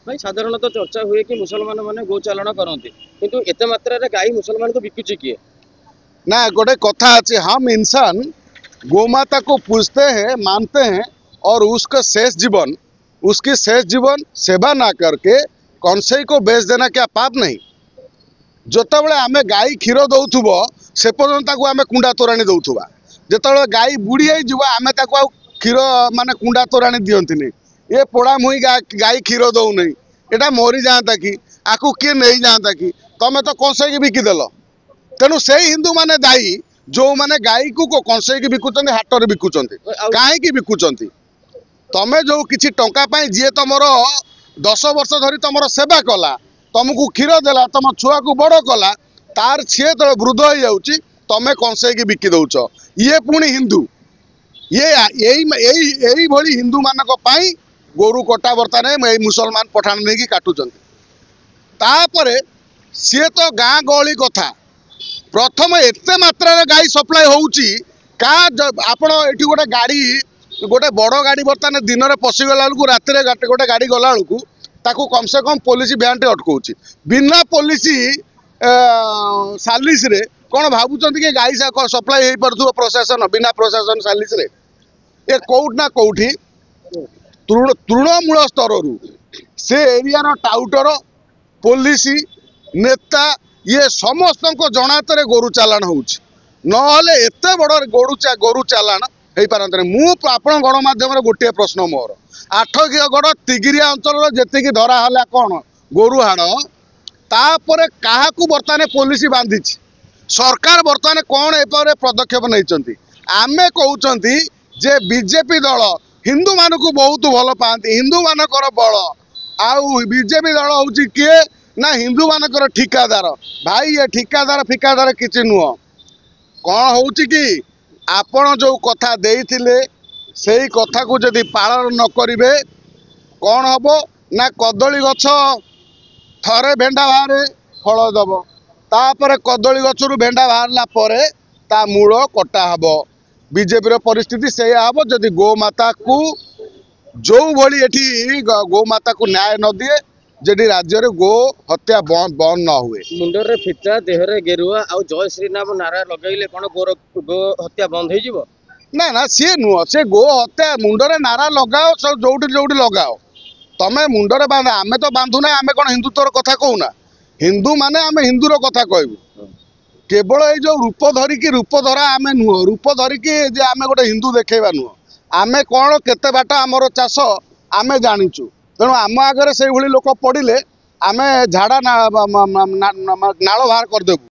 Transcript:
भाई साधारणतः चर्चा हुए कि मुसलमान माने गो चालान करते किंतु एते मात्रा रे गाई मुसलमान को बिकुची किए ना गोटे कथा अच्छे, हम इंसान गोमाता को पूजते हैं, मानते हैं और उसका शेष जीवन, उसकी शेष जीवन सेवा ना करके कंसई को बेच देना क्या पाप नहीं? जोतबले आम गाई क्षीर दौथुब से पर्यंत आम कुंडा तोराणी दौथुबा, जिते गाई बुढ़ी आम क्षीर माने कुंडा तोराणी दियंतिनी। ये पोड़ा मुई गाई क्षीर दौनी, एटा मरी जाता कि आकु किए नहीं जाता कि तमें तो कंसई बिकिदेल। तेणु से हिंदू माने दायी जो माने गाई को कंसई बिकुचंती, हाटर बिकुचंती, कहीं बिकुचंती। तमें जो किसी टंका पाई जी तुमर 10 वर्ष धरी तुम सेवा कला, तुमको क्षीर देला, तुम छुआ को बड़ कला, तार सी तो वृद्ध हो जाऊँगी, तमें कंसई बिकी दौच। ये पुणी हिंदू, यही भली हिंदू मानक पाई गोरु कटा बर्तमान मुसलमान पठाण नहीं काटुचंती। तापरे सी तो गाँ गहली कथा प्रथम एते मात्रा गाई सप्लाई होउची का आपण एठी गोटे गाड़ी, गोटे बड़ गाड़ी बर्तमान दिन में पशिगला बेलू रात गोटे गाड़ी गला बेलू ताकू कम से कम पुलिस भ्यान टे अटकाउची। बिना पुलिस सालिस रे कौन भावुं कि गाई सप्लाई हो पार प्रशासन बिना प्रशासन सालिस रे? ये कौट ना कौटी तृणमूल स्तर से एरिया टाउटर पुलिस नेता ये समस्त जनात गोरु चालान होउछि, नहले एते बड़ गोरु चालान हो पारते। मुझे गणमाध्यम गोटे प्रश्न मोर, 8गड़ तिगिरिया अंचल जी धरा है कौन गोरु हाण, तापर क्या बर्तमान पुलिस बांधी सरकार बर्तमान कौन ए पदक्षेप नहीं? आमे कहते जे बीजेपी दल हिंदू मान को बहुत भल पाती, हिंदू मानकर बल आउ बीजेपी दल हूँ किए ना हिंदू मानकर ठिकादार। भाई ये ठिकादार फिकादार किसी नुह, कौन हो कि आपण जो कथा देइथिले सेही कथा को जदि पालन न करिवे कौन हम ना कदली गछ थरे भेंडा बाहरे फल दब, तापर कदली गछरु भेंडा बाहरला परे ता मूल कटा हब। बीजेपी परिस्थिति से हम जदि गोमाता को जो भली एठी गोमाता को न्याय न दिए, जदि राज्य रे गो हत्या बंद न हुए। मुंडर रे फिटा देहरे गेरुआ आउ जय श्री नाम नारा लगैले कोन गो हत्या बंद हो? ना ना सी नुह, से गो हत्या मुंडरे नारा लगाओ, सब जोटी जोटी लगाओ, तमें मुंडरे बांध। आमे तो बांधुना, आमे कौन हिंदुत्वर कथा कहूना? हिंदू माने आमे हिंदूर कथा कहबू। केवल ये जो रूप धरिकी रूप धरा आमे नुह, रूप धरिकी जे आमे गोटे हिंदू देखा नुह। आमे कौन केते बाट आमर चाष आमे जानिचु, तेणु आम आगे से लोक पड़े आमे झाड़ा नाल बाहर करदेबू।